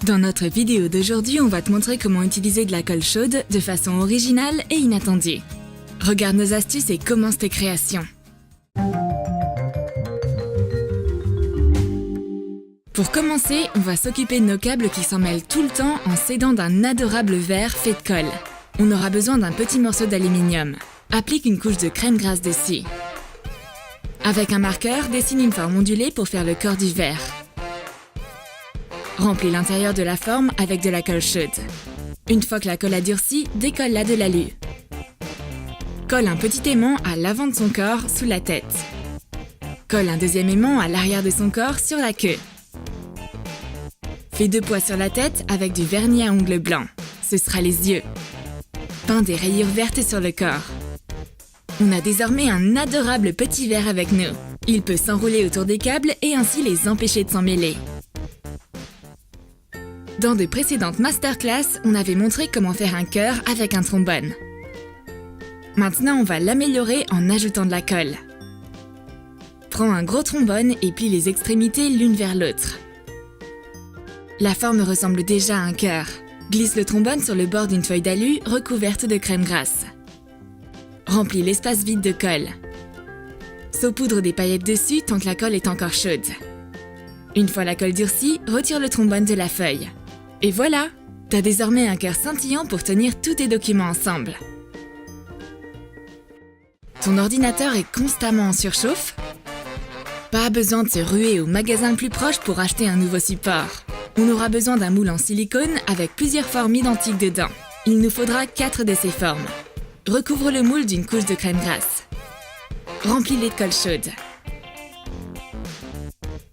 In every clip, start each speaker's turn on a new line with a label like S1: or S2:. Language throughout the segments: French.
S1: Dans notre vidéo d'aujourd'hui, on va te montrer comment utiliser de la colle chaude de façon originale et inattendue. Regarde nos astuces et commence tes créations. Pour commencer, on va s'occuper de nos câbles qui s'en mêlent tout le temps en s'aidant d'un adorable verre fait de colle. On aura besoin d'un petit morceau d'aluminium. Applique une couche de crème grasse dessus. Avec un marqueur, dessine une forme ondulée pour faire le corps du verre. Remplis l'intérieur de la forme avec de la colle chaude. Une fois que la colle a durci, décolle-la de l'alu. Colle un petit aimant à l'avant de son corps, sous la tête. Colle un deuxième aimant à l'arrière de son corps, sur la queue. Fais 2 poids sur la tête avec du vernis à ongles blancs. Ce sera les yeux. Peins des rayures vertes sur le corps. On a désormais un adorable petit verre avec nous. Il peut s'enrouler autour des câbles et ainsi les empêcher de s'en mêler. Dans de précédentes masterclass, on avait montré comment faire un cœur avec un trombone. Maintenant, on va l'améliorer en ajoutant de la colle. Prends un gros trombone et plie les extrémités l'une vers l'autre. La forme ressemble déjà à un cœur. Glisse le trombone sur le bord d'une feuille d'alu recouverte de crème grasse. Remplis l'espace vide de colle. Saupoudre des paillettes dessus tant que la colle est encore chaude. Une fois la colle durcie, retire le trombone de la feuille. Et voilà! T'as désormais un cœur scintillant pour tenir tous tes documents ensemble. Ton ordinateur est constamment en surchauffe? Pas besoin de se ruer au magasin le plus proche pour acheter un nouveau support. On aura besoin d'un moule en silicone avec plusieurs formes identiques dedans. Il nous faudra 4 de ces formes. Recouvre le moule d'une couche de crème grasse. Remplis-les de colle chaude.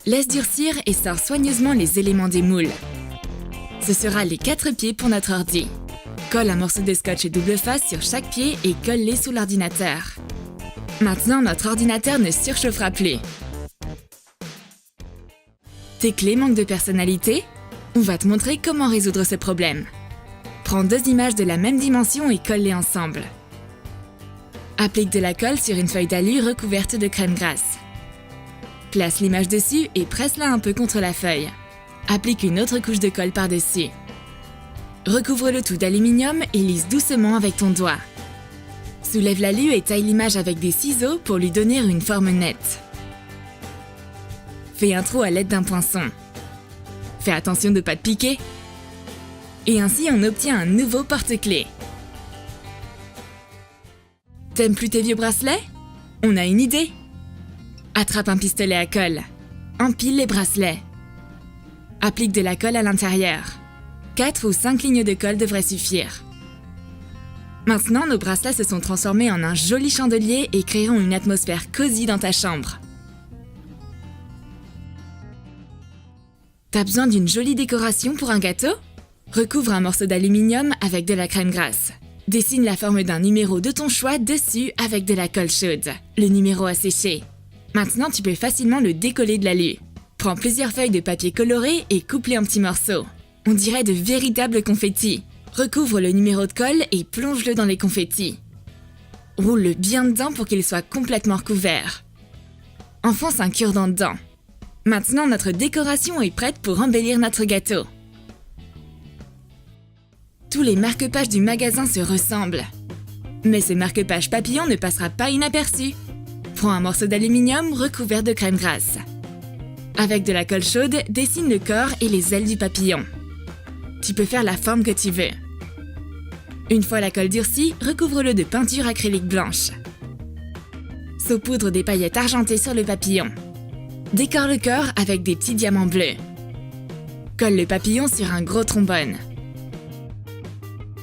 S1: Laisse durcir et sors soigneusement les éléments des moules. Ce sera les 4 pieds pour notre ordi. Colle un morceau de scotch double face sur chaque pied et colle-les sous l'ordinateur. Maintenant, notre ordinateur ne surchauffera plus. Tes clés manquent de personnalité? On va te montrer comment résoudre ce problème. Prends 2 images de la même dimension et colle-les ensemble. Applique de la colle sur une feuille d'alu recouverte de crème grasse. Place l'image dessus et presse-la un peu contre la feuille. Applique une autre couche de colle par-dessus. Recouvre le tout d'aluminium et lisse doucement avec ton doigt. Soulève l'alu et taille l'image avec des ciseaux pour lui donner une forme nette. Fais un trou à l'aide d'un poinçon. Fais attention de ne pas te piquer. Et ainsi, on obtient un nouveau porte-clés. T'aimes plus tes vieux bracelets? On a une idée. Attrape un pistolet à colle. Empile les bracelets. Applique de la colle à l'intérieur. 4 ou 5 lignes de colle devraient suffire. Maintenant, nos bracelets se sont transformés en un joli chandelier et créeront une atmosphère cosy dans ta chambre. T'as besoin d'une jolie décoration pour un gâteau? Recouvre un morceau d'aluminium avec de la crème grasse. Dessine la forme d'un numéro de ton choix dessus avec de la colle chaude. Le numéro a séché. Maintenant, tu peux facilement le décoller de l'alu. Prends plusieurs feuilles de papier coloré et coupe-les en petits morceaux. On dirait de véritables confettis. Recouvre le numéro de colle et plonge-le dans les confettis. Roule-le bien dedans pour qu'il soit complètement recouvert. Enfonce un cure-dent dedans. Maintenant, notre décoration est prête pour embellir notre gâteau. Tous les marque-pages du magasin se ressemblent. Mais ce marque-page papillon ne passera pas inaperçu. Prends un morceau d'aluminium recouvert de crème grasse. Avec de la colle chaude, dessine le corps et les ailes du papillon. Tu peux faire la forme que tu veux. Une fois la colle durcie, recouvre-le de peinture acrylique blanche. Saupoudre des paillettes argentées sur le papillon. Décore le corps avec des petits diamants bleus. Colle le papillon sur un gros trombone.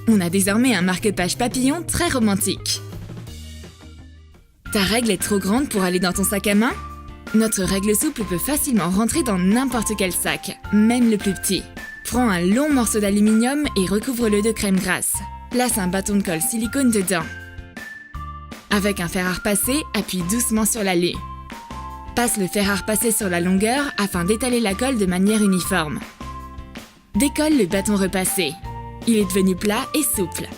S1: On a désormais un marque-page papillon très romantique. Ta règle est trop grande pour aller dans ton sac à main? Notre règle souple peut facilement rentrer dans n'importe quel sac, même le plus petit. Prends un long morceau d'aluminium et recouvre-le de crème grasse. Place un bâton de colle silicone dedans. Avec un fer à repasser, appuie doucement sur l'alu. Passe le fer à repasser sur la longueur afin d'étaler la colle de manière uniforme. Décolle le bâton repassé. Il est devenu plat et souple.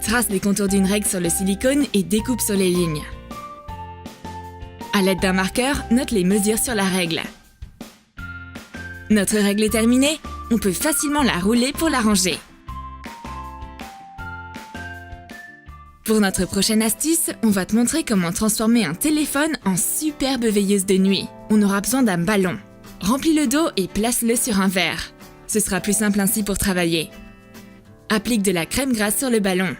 S1: Trace les contours d'une règle sur le silicone et découpe sur les lignes. À l'aide d'un marqueur, note les mesures sur la règle. Notre règle est terminée, on peut facilement la rouler pour la ranger. Pour notre prochaine astuce, on va te montrer comment transformer un téléphone en superbe veilleuse de nuit. On aura besoin d'un ballon. Remplis le dos et place-le sur un verre. Ce sera plus simple ainsi pour travailler. Applique de la crème grasse sur le ballon.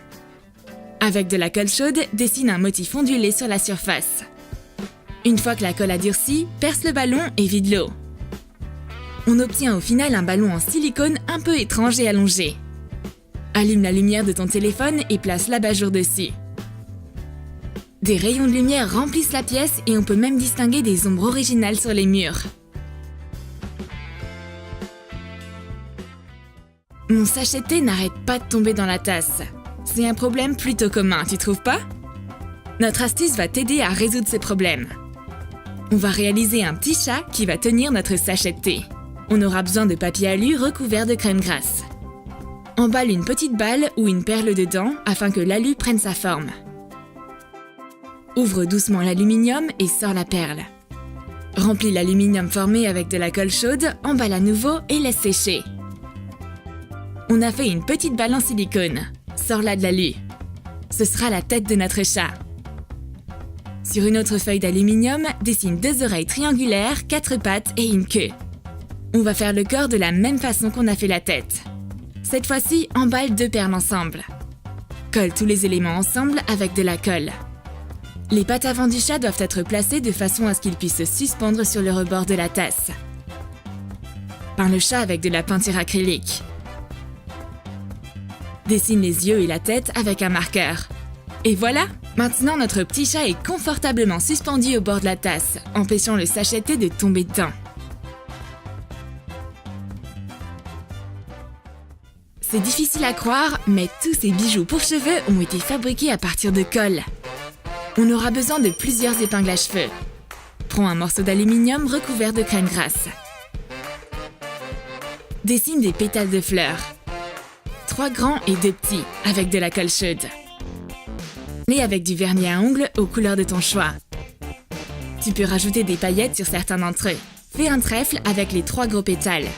S1: Avec de la colle chaude, dessine un motif ondulé sur la surface. Une fois que la colle a durci, perce le ballon et vide l'eau. On obtient au final un ballon en silicone un peu étrange et allongé. Allume la lumière de ton téléphone et place l'abat-jour dessus. Des rayons de lumière remplissent la pièce et on peut même distinguer des ombres originales sur les murs. Mon sachet de thé n'arrête pas de tomber dans la tasse. C'est un problème plutôt commun, tu trouves pas? Notre astuce va t'aider à résoudre ces problèmes. On va réaliser un petit chat qui va tenir notre sachet de thé. On aura besoin de papier alu recouvert de crème grasse. Emballe une petite balle ou une perle dedans afin que l'alu prenne sa forme. Ouvre doucement l'aluminium et sors la perle. Remplis l'aluminium formé avec de la colle chaude, emballe à nouveau et laisse sécher. On a fait une petite balle en silicone. Sors-la de l'alu. Ce sera la tête de notre chat. Sur une autre feuille d'aluminium, dessine 2 oreilles triangulaires, 4 pattes et une queue. On va faire le corps de la même façon qu'on a fait la tête. Cette fois-ci, emballe 2 perles ensemble. Colle tous les éléments ensemble avec de la colle. Les pattes avant du chat doivent être placées de façon à ce qu'il puisse se suspendre sur le rebord de la tasse. Peins le chat avec de la peinture acrylique. Dessine les yeux et la tête avec un marqueur. Et voilà! Maintenant, notre petit chat est confortablement suspendu au bord de la tasse, empêchant le sachet de thé de tomber dedans. C'est difficile à croire, mais tous ces bijoux pour cheveux ont été fabriqués à partir de colle. On aura besoin de plusieurs épingles à cheveux. Prends un morceau d'aluminium recouvert de crème grasse. Dessine des pétales de fleurs. 3 grands et 2 petits, avec de la colle chaude. Et avec du vernis à ongles aux couleurs de ton choix. Tu peux rajouter des paillettes sur certains d'entre eux. Fais un trèfle avec les 3 gros pétales.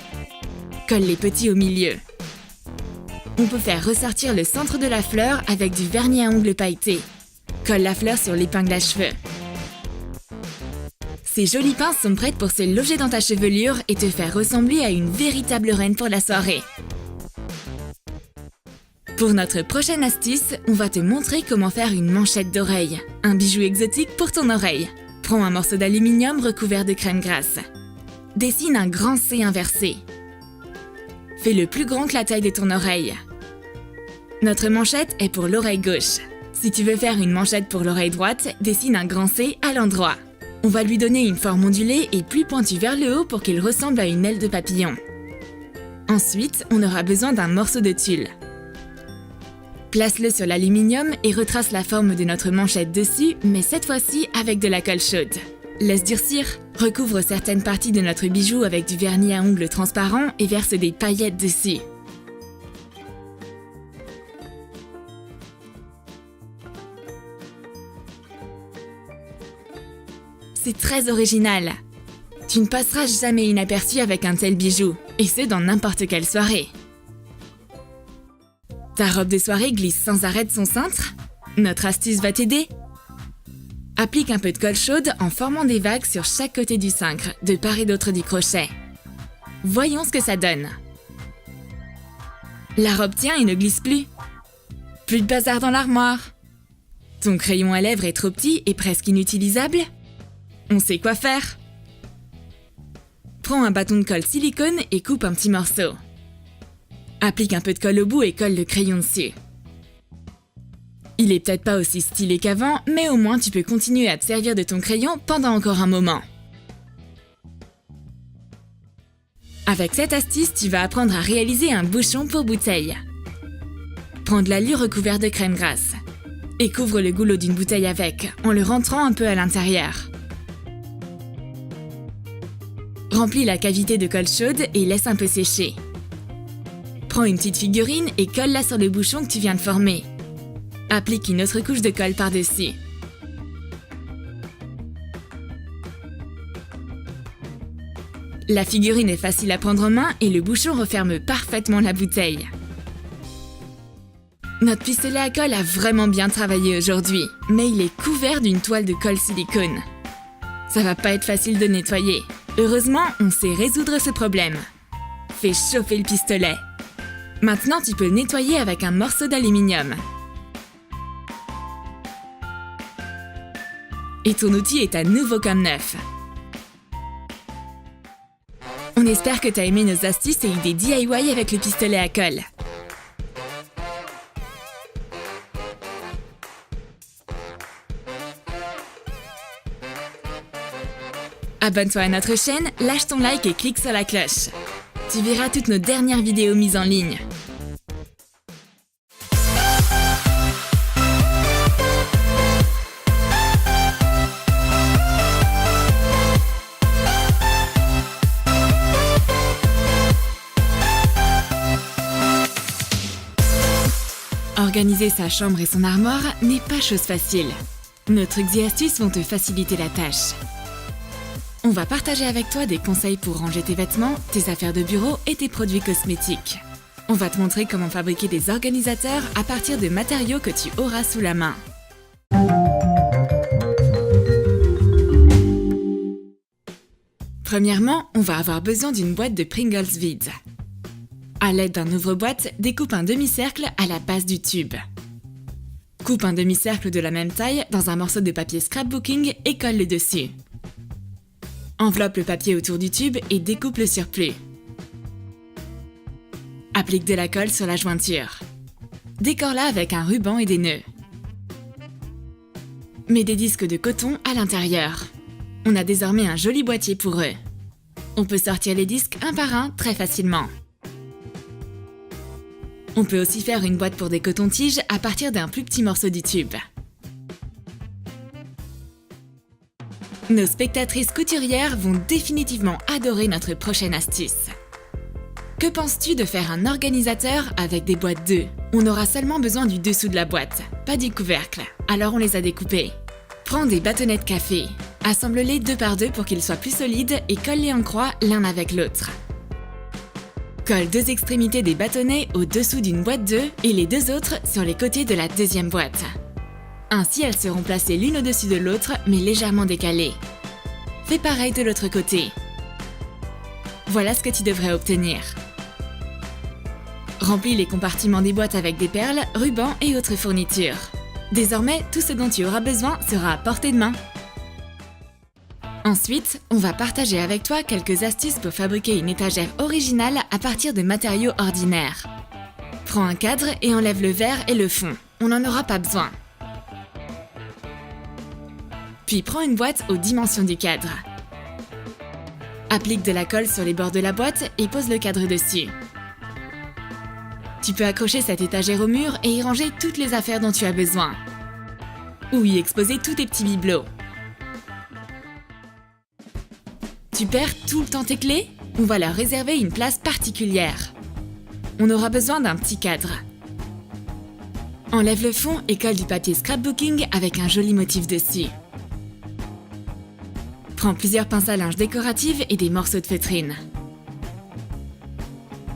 S1: Colle les petits au milieu. On peut faire ressortir le centre de la fleur avec du vernis à ongles pailleté. Colle la fleur sur l'épingle à cheveux. Ces jolies pinces sont prêtes pour se loger dans ta chevelure et te faire ressembler à une véritable reine pour la soirée. Pour notre prochaine astuce, on va te montrer comment faire une manchette d'oreille, un bijou exotique pour ton oreille. Prends un morceau d'aluminium recouvert de crème grasse. Dessine un grand C inversé. Fais-le plus grand que la taille de ton oreille. Notre manchette est pour l'oreille gauche. Si tu veux faire une manchette pour l'oreille droite, dessine un grand C à l'endroit. On va lui donner une forme ondulée et plus pointue vers le haut pour qu'il ressemble à une aile de papillon. Ensuite, on aura besoin d'un morceau de tulle. Place-le sur l'aluminium et retrace la forme de notre manchette dessus, mais cette fois-ci avec de la colle chaude. Laisse durcir, recouvre certaines parties de notre bijou avec du vernis à ongles transparent et verse des paillettes dessus. C'est très original. Tu ne passeras jamais inaperçu avec un tel bijou, et ce dans n'importe quelle soirée. Ta robe de soirée glisse sans arrêt de son cintre? Notre astuce va t'aider. Applique un peu de colle chaude en formant des vagues sur chaque côté du cintre, de part et d'autre du crochet. Voyons ce que ça donne. La robe tient et ne glisse plus. Plus de bazar dans l'armoire. Ton crayon à lèvres est trop petit et presque inutilisable? On sait quoi faire. Prends un bâton de colle silicone et coupe un petit morceau. Applique un peu de colle au bout et colle le crayon dessus. Il est peut-être pas aussi stylé qu'avant, mais au moins tu peux continuer à te servir de ton crayon pendant encore un moment. Avec cette astuce, tu vas apprendre à réaliser un bouchon pour bouteille. Prends de l'alu recouvert de crème grasse et couvre le goulot d'une bouteille avec, en le rentrant un peu à l'intérieur. Remplis la cavité de colle chaude et laisse un peu sécher. Prends une petite figurine et colle-la sur le bouchon que tu viens de former. Applique une autre couche de colle par-dessus. La figurine est facile à prendre en main et le bouchon referme parfaitement la bouteille. Notre pistolet à colle a vraiment bien travaillé aujourd'hui, mais il est couvert d'une toile de colle silicone. Ça va pas être facile de nettoyer. Heureusement, on sait résoudre ce problème. Fais chauffer le pistolet. Maintenant, tu peux le nettoyer avec un morceau d'aluminium. Et ton outil est à nouveau comme neuf. On espère que tu as aimé nos astuces et idées DIY avec le pistolet à colle. Abonne-toi à notre chaîne, lâche ton like et clique sur la cloche. Tu verras toutes nos dernières vidéos mises en ligne. Organiser sa chambre et son armoire n'est pas chose facile. Nos trucs et astuces vont te faciliter la tâche. On va partager avec toi des conseils pour ranger tes vêtements, tes affaires de bureau et tes produits cosmétiques. On va te montrer comment fabriquer des organisateurs à partir de matériaux que tu auras sous la main. Premièrement, on va avoir besoin d'une boîte de Pringles vide. À l'aide d'un ouvre-boîte, découpe un demi-cercle à la base du tube. Coupe un demi-cercle de la même taille dans un morceau de papier scrapbooking et colle-le dessus. Enveloppe le papier autour du tube et découpe le surplus. Applique de la colle sur la jointure. Décore-la avec un ruban et des nœuds. Mets des disques de coton à l'intérieur. On a désormais un joli boîtier pour eux. On peut sortir les disques un par un très facilement. On peut aussi faire une boîte pour des cotons-tiges à partir d'un plus petit morceau du tube. Nos spectatrices couturières vont définitivement adorer notre prochaine astuce. Que penses-tu de faire un organisateur avec des boîtes d'œufs? On aura seulement besoin du dessous de la boîte, pas du couvercle, alors on les a découpées. Prends des bâtonnets de café, assemble-les 2 par 2 pour qu'ils soient plus solides et colle-les en croix l'un avec l'autre. Colle 2 extrémités des bâtonnets au-dessous d'une boîte d'œufs et les 2 autres sur les côtés de la deuxième boîte. Ainsi, elles seront placées l'une au-dessus de l'autre, mais légèrement décalées. Fais pareil de l'autre côté. Voilà ce que tu devrais obtenir. Remplis les compartiments des boîtes avec des perles, rubans et autres fournitures. Désormais, tout ce dont tu auras besoin sera à portée de main. Ensuite, on va partager avec toi quelques astuces pour fabriquer une étagère originale à partir de matériaux ordinaires. Prends un cadre et enlève le verre et le fond. On n'en aura pas besoin. Puis prends une boîte aux dimensions du cadre. Applique de la colle sur les bords de la boîte et pose le cadre dessus. Tu peux accrocher cette étagère au mur et y ranger toutes les affaires dont tu as besoin. Ou y exposer tous tes petits bibelots. Tu perds tout le temps tes clés? On va leur réserver une place particulière. On aura besoin d'un petit cadre. Enlève le fond et colle du papier scrapbooking avec un joli motif dessus. Prends plusieurs pinces à linge décoratives et des morceaux de feutrine.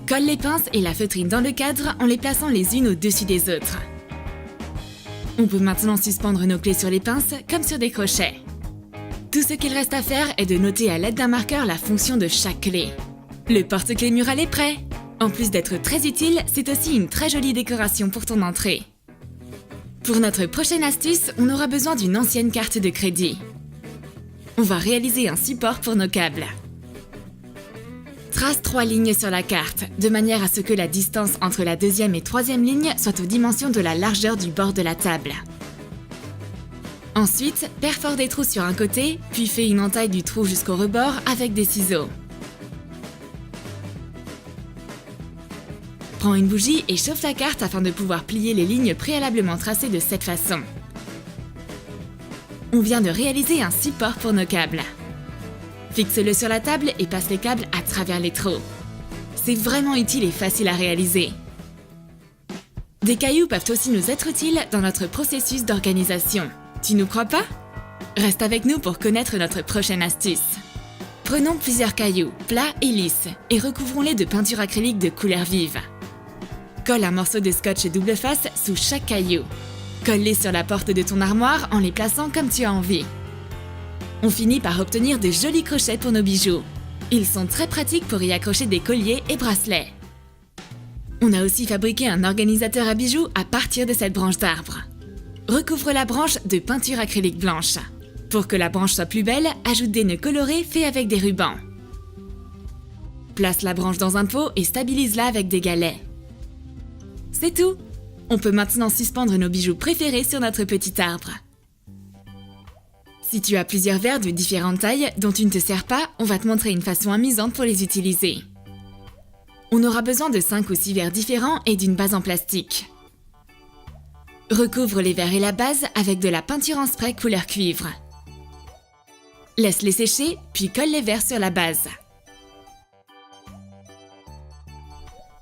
S1: Colle les pinces et la feutrine dans le cadre en les plaçant les unes au-dessus des autres. On peut maintenant suspendre nos clés sur les pinces comme sur des crochets. Tout ce qu'il reste à faire est de noter à l'aide d'un marqueur la fonction de chaque clé. Le porte-clés mural est prêt! En plus d'être très utile, c'est aussi une très jolie décoration pour ton entrée. Pour notre prochaine astuce, on aura besoin d'une ancienne carte de crédit. On va réaliser un support pour nos câbles. Trace 3 lignes sur la carte, de manière à ce que la distance entre la deuxième et troisième ligne soit aux dimensions de la largeur du bord de la table. Ensuite, perfore des trous sur un côté, puis fais une entaille du trou jusqu'au rebord avec des ciseaux. Prends une bougie et chauffe la carte afin de pouvoir plier les lignes préalablement tracées de cette façon. On vient de réaliser un support pour nos câbles. Fixe-le sur la table et passe les câbles à travers les trous. C'est vraiment utile et facile à réaliser. Des cailloux peuvent aussi nous être utiles dans notre processus d'organisation. Tu nous crois pas? Reste avec nous pour connaître notre prochaine astuce. Prenons plusieurs cailloux, plats et lisses, et recouvrons-les de peinture acrylique de couleur vive. Colle un morceau de scotch double face sous chaque caillou. Colle-les sur la porte de ton armoire en les plaçant comme tu as envie. On finit par obtenir de jolis crochets pour nos bijoux. Ils sont très pratiques pour y accrocher des colliers et bracelets. On a aussi fabriqué un organisateur à bijoux à partir de cette branche d'arbre. Recouvre la branche de peinture acrylique blanche. Pour que la branche soit plus belle, ajoute des nœuds colorés faits avec des rubans. Place la branche dans un pot et stabilise-la avec des galets. C'est tout! On peut maintenant suspendre nos bijoux préférés sur notre petit arbre. Si tu as plusieurs verres de différentes tailles dont tu ne te sers pas, on va te montrer une façon amusante pour les utiliser. On aura besoin de 5 ou 6 verres différents et d'une base en plastique. Recouvre les verres et la base avec de la peinture en spray couleur cuivre. Laisse-les sécher, puis colle les verres sur la base.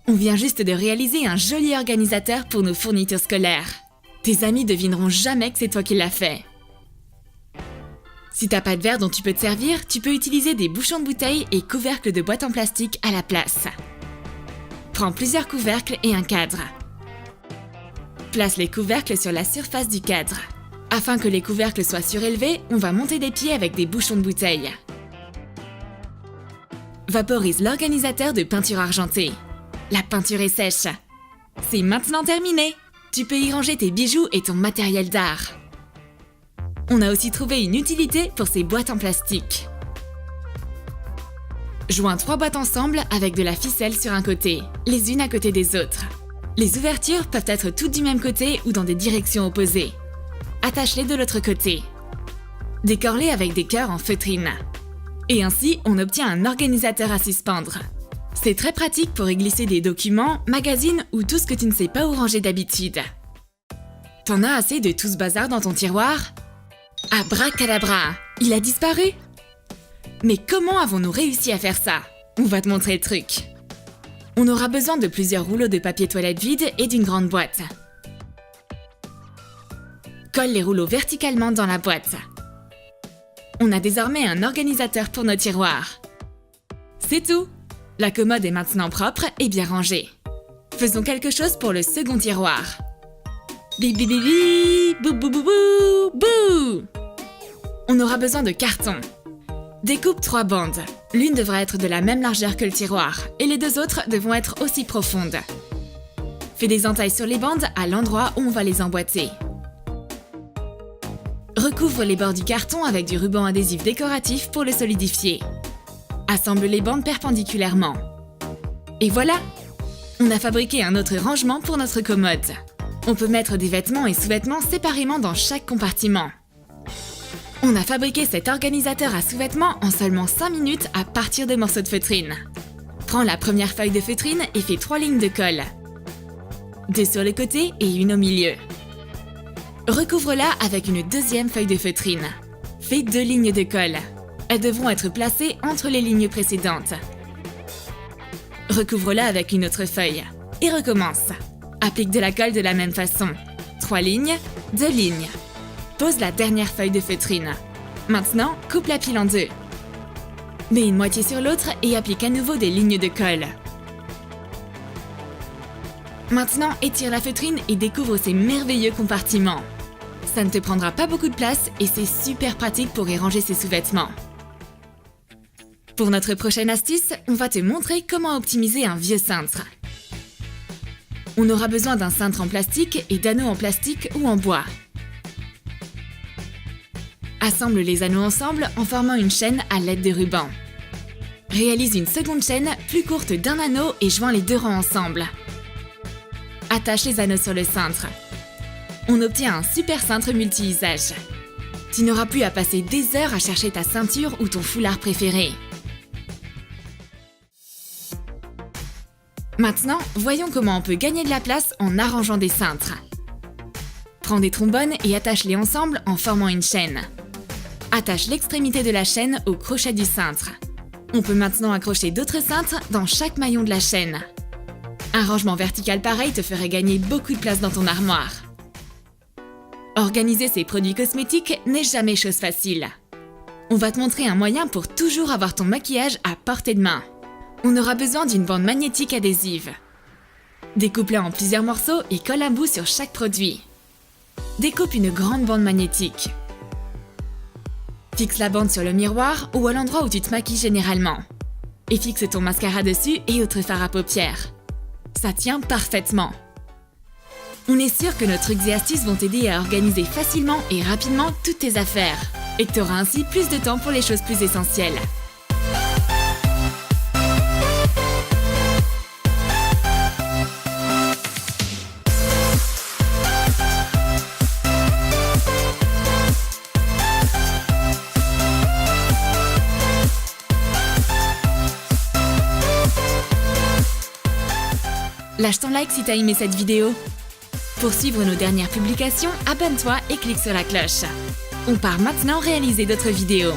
S1: On vient juste de réaliser un joli organisateur pour nos fournitures scolaires. Tes amis devineront jamais que c'est toi qui l'as fait. Si t'as pas de verre dont tu peux te servir, tu peux utiliser des bouchons de bouteilles et couvercles de boîtes en plastique à la place. Prends plusieurs couvercles et un cadre. Place les couvercles sur la surface du cadre. Afin que les couvercles soient surélevés, on va monter des pieds avec des bouchons de bouteilles. Vaporise l'organisateur de peinture argentée. La peinture est sèche. C'est maintenant terminé! Tu peux y ranger tes bijoux et ton matériel d'art. On a aussi trouvé une utilité pour ces boîtes en plastique. Joins 3 boîtes ensemble avec de la ficelle sur un côté, les unes à côté des autres. Les ouvertures peuvent être toutes du même côté ou dans des directions opposées. Attache-les de l'autre côté. Décore-les avec des cœurs en feutrine. Et ainsi, on obtient un organisateur à suspendre. C'est très pratique pour y glisser des documents, magazines ou tout ce que tu ne sais pas où ranger d'habitude. T'en as assez de tout ce bazar dans ton tiroir? Abracadabra! Il a disparu? Mais comment avons-nous réussi à faire ça? On va te montrer le truc. On aura besoin de plusieurs rouleaux de papier toilette vide et d'une grande boîte. Colle les rouleaux verticalement dans la boîte. On a désormais un organisateur pour nos tiroirs. C'est tout! La commode est maintenant propre et bien rangée. Faisons quelque chose pour le second tiroir. Bi bi bi bi, bou bou bou bou, bou! On aura besoin de carton. Découpe 3 bandes. L'une devra être de la même largeur que le tiroir et les 2 autres devront être aussi profondes. Fais des entailles sur les bandes à l'endroit où on va les emboîter. Recouvre les bords du carton avec du ruban adhésif décoratif pour le solidifier. Assemble les bandes perpendiculairement. Et voilà! On a fabriqué un autre rangement pour notre commode. On peut mettre des vêtements et sous-vêtements séparément dans chaque compartiment. On a fabriqué cet organisateur à sous-vêtements en seulement 5 minutes à partir de morceaux de feutrine. Prends la première feuille de feutrine et fais 3 lignes de colle. 2 sur le côté et une au milieu. Recouvre-la avec une deuxième feuille de feutrine. Fais 2 lignes de colle. Elles devront être placées entre les lignes précédentes. Recouvre-la avec une autre feuille. Et recommence. Applique de la colle de la même façon. 3 lignes, 2 lignes. Pose la dernière feuille de feutrine. Maintenant, coupe la pile en 2. Mets une moitié sur l'autre et applique à nouveau des lignes de colle. Maintenant, étire la feutrine et découvre ces merveilleux compartiments. Ça ne te prendra pas beaucoup de place et c'est super pratique pour y ranger ses sous-vêtements. Pour notre prochaine astuce, on va te montrer comment optimiser un vieux cintre. On aura besoin d'un cintre en plastique et d'anneaux en plastique ou en bois. Assemble les anneaux ensemble en formant une chaîne à l'aide de rubans. Réalise une seconde chaîne plus courte d'1 anneau et joins les 2 rangs ensemble. Attache les anneaux sur le cintre. On obtient un super cintre multi-usage. Tu n'auras plus à passer des heures à chercher ta ceinture ou ton foulard préféré. Maintenant, voyons comment on peut gagner de la place en arrangeant des cintres. Prends des trombones et attache-les ensemble en formant une chaîne. Attache l'extrémité de la chaîne au crochet du cintre. On peut maintenant accrocher d'autres cintres dans chaque maillon de la chaîne. Un rangement vertical pareil te ferait gagner beaucoup de place dans ton armoire. Organiser ses produits cosmétiques n'est jamais chose facile. On va te montrer un moyen pour toujours avoir ton maquillage à portée de main. On aura besoin d'une bande magnétique adhésive. Découpe-la en plusieurs morceaux et colle un bout sur chaque produit. Découpe une grande bande magnétique. Fixe la bande sur le miroir ou à l'endroit où tu te maquilles généralement. Et fixe ton mascara dessus et autres fards à paupières. Ça tient parfaitement. On est sûr que nos trucs et astuces vont t'aider à organiser facilement et rapidement toutes tes affaires. Et que tu auras ainsi plus de temps pour les choses plus essentielles. Lâche ton like si t'as aimé cette vidéo. Pour suivre nos dernières publications, abonne-toi et clique sur la cloche. On part maintenant réaliser d'autres vidéos.